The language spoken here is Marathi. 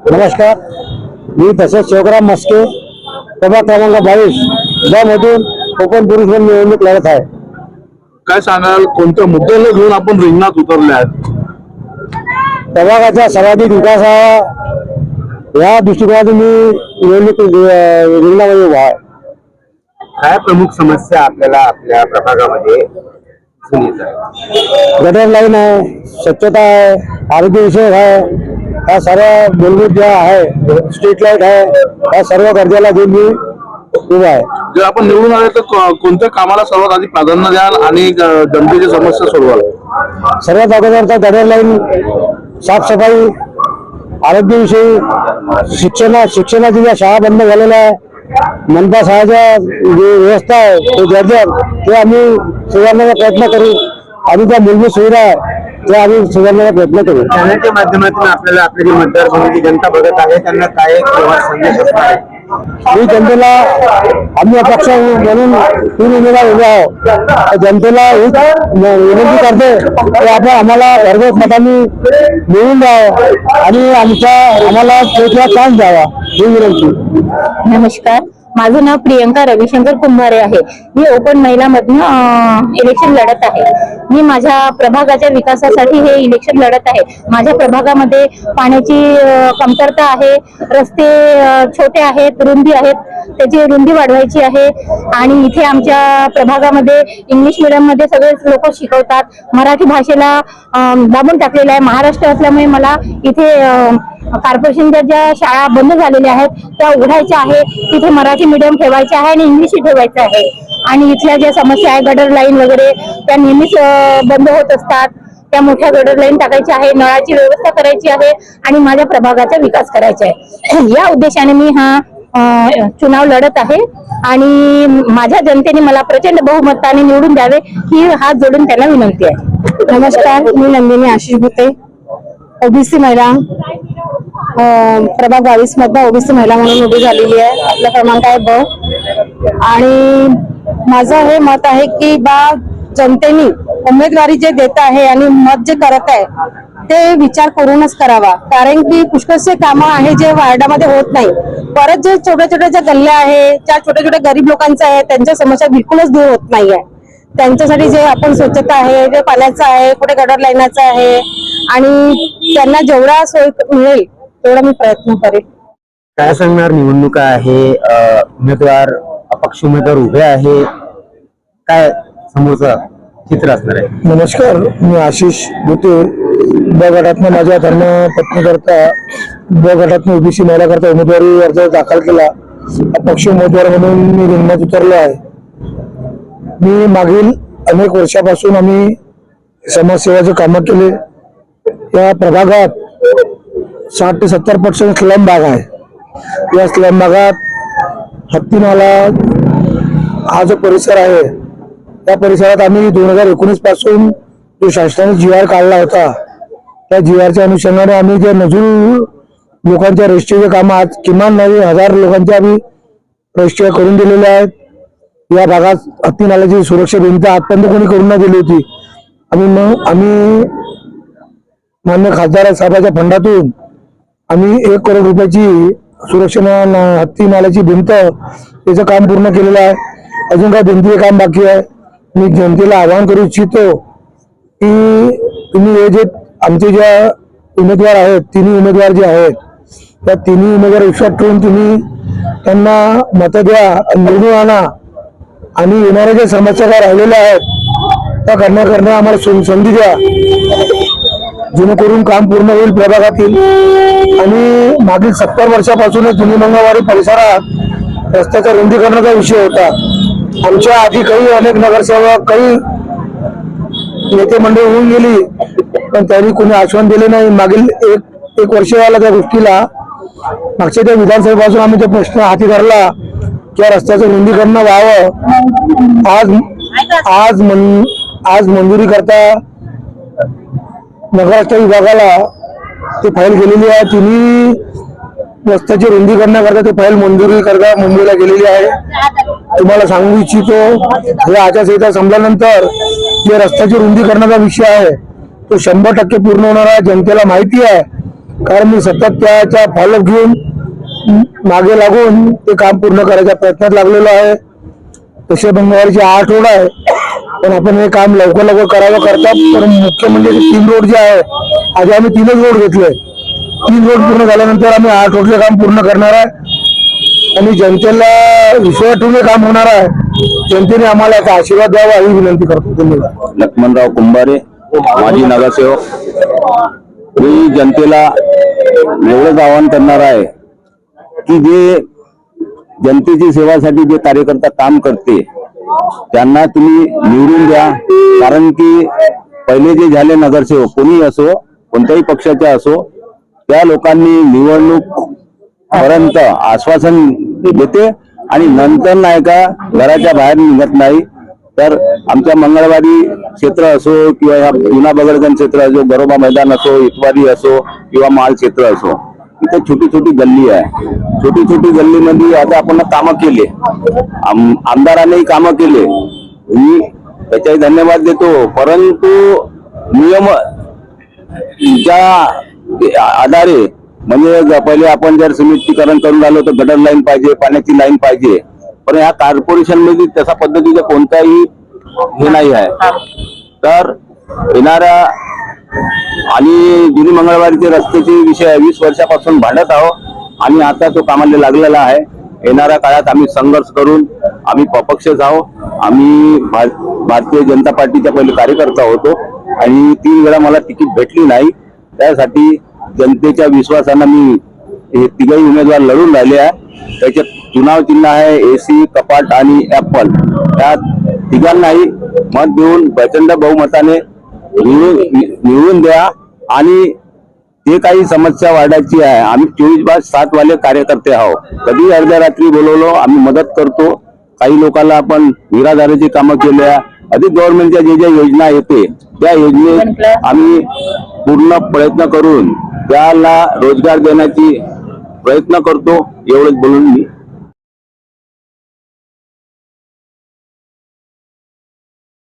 नमस्कार, मी तसेच शिवराम मस्के, प्रभाग क्रमांक 22 ब मधून कोकण पुरुष निवडणूक लढत आहे. काय सांगाल, कोणत्या मुद्द्याला घेऊन आपण रिंगणात उतरले आहेत? प्रभागाचा सर्वाधिक विकास या दृष्टिकोनातून मी निवडणूक रिंगणामध्ये उभा आहे. काय प्रमुख समस्या आपल्याला आपल्या प्रभागामध्ये दिसून येत आहे? गटर लाईन आहे, स्वच्छता आहे, आरोग्य विषयक आहे, ह्या सर्व मूलभूत ज्या आहे, स्ट्रीट लाईट आहे, या सर्व गरजेला घेऊन मी उभा आहे. जर आपण निवडून आले तर कोणत्या कामाला सर्वात आधी प्राधान्य द्याल आणि जनतेची समस्या सोडवाल? सर्वात अगोदर तर गटर लाईन, साफसफाई, आरोग्यविषयी, शिक्षणाची ज्या शाळा बंद झालेल्या आहे, मनपा शाळेच्या जी व्यवस्था आहे ते जर्जर, ते आम्ही सुधारण्याचा प्रयत्न करू आणि त्या मूलभूत सुविधा आहे त्या आम्ही सुधारण्याचा प्रयत्न करू. चॅनलच्या माध्यमातून आपल्याला आपली जी मतदारसंघाची जनता बघत आहे त्यांना काय संदेश असणार आहे? मी जनतेला, आम्ही अपक्ष म्हणून 3 उमेदवार उभे आहोत, जनतेला विनंती करते की आपण आम्हाला घरघोस मतांनी निवडून द्यावं आणि आम्हाला पोचवा चान्स द्यावा ही विनंती. नमस्कार, माझं नाव प्रियंका रविशंकर कुंभारे आहे. मी ओपन महिलामधनं इलेक्शन लढत आहे. मी माझ्या प्रभागाच्या विकासासाठी हे इलेक्शन लढत आहे. माझ्या प्रभागामध्ये पाण्याची कमतरता आहे, रस्ते छोटे आहेत, रुंदी आहेत, त्याची रुंदी वाढवायची आहे. आणि इथे आमच्या प्रभागामध्ये इंग्लिश मीडियम मध्ये सगळे लोक शिकवतात. मराठी भाषेला दाबून टाकलेलं आहे. महाराष्ट्र असल्यामुळे मला इथे कॉर्पोरेशनच्या ज्या शाळा बंद झालेल्या आहेत त्या उघडायच्या आहे, तिथे मराठी मीडियम ठेवायचे आहे आणि इंग्लिश ठेवायचं आहे. आणि इथल्या ज्या समस्या आहे, गटर लाईन वगैरे, त्या नेहमीच बंद होत असतात. त्या मोठ्या गटर लाईन टाकायची आहे, नळाची व्यवस्था करायची आहे आणि माझ्या प्रभागाचा विकास करायचा आहे. या उद्देशाने मी हा चुनाव लढत आहे आणि माझ्या जनतेने मला प्रचंड बहुमताने निवडून द्यावे ही हात जोडून त्यांना विनंती आहे. नमस्कार, मी नंदिनी आशिष भुते, ओबीसी महिला, प्रभाग 22 मध्ये ओबीसी महिला म्हणून उभी झालेली आहे. आपला क्रमांक आहे ब. आणि माझं हे मत आहे की जनतेने उमेदवारी जे देत आहे आणि मत जे करत आहे ते विचार करूनच करावा. कारण की पुष्कळसे कामं आहे जे वार्डामध्ये होत नाही. परत जे छोट्या छोट्या ज्या गल्ल्या आहे, ज्या छोट्या छोट्या गरीब लोकांच्या आहे, त्यांच्या समस्या बिलकुलच दूर होत नाहीये. त्यांच्यासाठी जे आपण स्वच्छता आहे, जे पाण्याचं आहे, कुठे गटर लाईनाचं आहे, आणि त्यांना जेवढा सोय मिळेल तेवढा मी प्रयत्न करेन. काय सांगणार, निवडणुका आहे, उमेदवार अपक्ष उमेदवार उभे आहे, काय समोरचं चित्र असणार आहे? नमस्कार, मी आशिष भुते, ब गटातनं माझ्या धर्मपत्नी करता ब गटातनं ओबीसी महिला करता उमेदवारी अर्ज दाखल केला. अपक्ष उमेदवार म्हणून मी रिंगणात उतरलो आहे. मी मागील अनेक वर्षापासून आम्ही समाजसेवाचे कामं केले. या प्रभागात 60 ते 70% स्लम भाग आहे. या स्लम भागात हत्तीनाला हा जो परिसर आहे, त्या परिसरात आम्ही 2019 पासून जो शासनाने GR काढला होता, त्या GRच्या अनुषंगाने आम्ही जे नजूल लोकांच्या रजिस्ट्रीचे काम आज किमान 9,000 लोकांचे आम्ही रजिस्ट्री करून दिलेले आहेत. या भागात हत्तीनाल्याची सुरक्षा भिंत आजपर्यंत कोणी करून नाही दिली होती. आम्ही मान्य खासदार साहेबांच्या फंडातून आम्ही 1 करोड रुपयाची सुरक्षा हत्ती नाल्याची भिंत त्याचं काम पूर्ण केलेलं आहे. अजून काही भिंतीचे काम बाकी आहे. मी जनतेला आवाहन करू इच्छितो की तुम्ही हे जे आमचे ज्या उमेदवार आहेत, 3 उमेदवार जे आहेत, त्या 3 उमेदवार विश्वास ठेवून तुम्ही त्यांना मतं द्या, निवडून आणा आणि येणाऱ्या ज्या समस्या काय राहिलेल्या आहेत त्या करण्या आम्हाला संधी द्या, जेणेकरून काम पूर्ण होईल प्रभागातील. आणि मागील 70 वर्षापासूनच जुनी मंगळवारी परिसरात रस्त्याच्या रुंदीकरणाचा विषय होता. आमच्या आधी अनेक नगरसेवक, काही नेते मंडळी होऊन गेली, पण त्यांनी कोणी आश्वासन दिले नाही. मागील एक वर्ष झाला त्या गोष्टीला. मागच्या त्या विधानसभेपासून आम्ही तो प्रश्न हाती धरला की रस्त्याचं रुंदीकरण व्हावं. आज मंजुरी करता नगराष्ट्र विभागाला ती फाईल गेलेली आहे. 3 रस्त्याची रुंदीकरणाकरता ती फाईल मुंबईला गेलेली आहे. तुम्हाला सांगू इच्छितो, या आचारसंहिता संपल्यानंतर जे रस्त्याची रुंदीकरणाचा विषय आहे तो 100% पूर्ण होणार आहे. जनतेला माहिती आहे कारण मी सतत त्याच्या फॉलोअप घेऊन मागे लागून ते काम पूर्ण करायच्या प्रयत्नात लागलेलो आहे. तसे मंगळवारची 8 रोड आहे, पण आपण हे काम लवकर करावं करतात. तर मुख्य म्हणजे 3 रोड जे आहे, आज आम्ही 3च रोड घेतले. 3 रोड पूर्ण झाल्यानंतर आम्ही 8 रोडचे काम पूर्ण करणार आहे आणि जनतेला विश्वास ठेवून हे काम होणार आहे. जनतेने आम्हाला याचा आशीर्वाद द्यावा ही विनंती करतो. धन्यवाद. लक्ष्मणराव कुंभारे, माजी नगरसेवक. मी जनतेला एवढंच आवाहन करणार आहे की जे जनतेची सेवासाठी जे कार्यकर्ता काम करते त्यांना तुम्ही निवडून द्या. कारण की पहिले जे झाले नगरसेवक कोणी असो, कोणत्याही पक्षाचे असो, त्या लोकांनी निवडणूक पर्यंत आश्वासन देते आणि नंतर नाही का घराच्या बाहेर निघत नाही. तर आमच्या मंगळवारी क्षेत्र असो किंवा ह्या जुना बगडगंज क्षेत्र असो, गरोबा मैदान असो, इतवारी असो किंवा माल क्षेत्र असो, इथे छोटी छोटी गल्ली आहे. छोटी छोटी गल्लीमध्ये आता आपण कामं केले, आमदारांनी कामं केले, मी त्याच्याही धन्यवाद देतो. परंतु नियमच्या आधारे म्हणजे पहिले आपण जर सिमेंटीकरण करून राहिलो तर गटर लाईन पाहिजे, पाण्याची लाईन पाहिजे, पण या कॉर्पोरेशन मध्ये तशा पद्धतीचा कोणताही हे नाही आहे. तर येणाऱ्या आणि जुनी मंगळवारीचे रस्त्याचे विषय 20 वर्षापासून भांडत आहोत आणि आता तो कामाला लागलेला आहे. येणाऱ्या काळात आम्ही संघर्ष करून आम्ही अपक्षच आहोत. आम्ही भारतीय जनता पार्टीच्या पहिले कार्यकर्ता होतो आणि 3 वेळा मला तिकीट भेटली नाही. त्यासाठी जनतेच्या विश्वासानं मी हे 3ही उमेदवार लढून राहिले आहे. त्याच्यात चुनाव चिन्ह आहे AC, कपाट आणि ऍपल. या 3घांनाही मत देऊन प्रचंड बहुमताने निवडून द्या. आणि जे काही समस्या वाढायची आहे, आम्ही 24/7 वाले कार्यकर्ते आहोत. कधी अर्ध्या रात्री बोलवलो आम्ही मदत करतो. काही लोकांना आपण निराधाराची कामं केल्या, अधिक गव्हर्नमेंटच्या ज्या योजना येते त्या योजनेत आम्ही पूर्ण प्रयत्न करून त्याला रोजगार देण्याची प्रयत्न करतो. एवढंच बोलून मी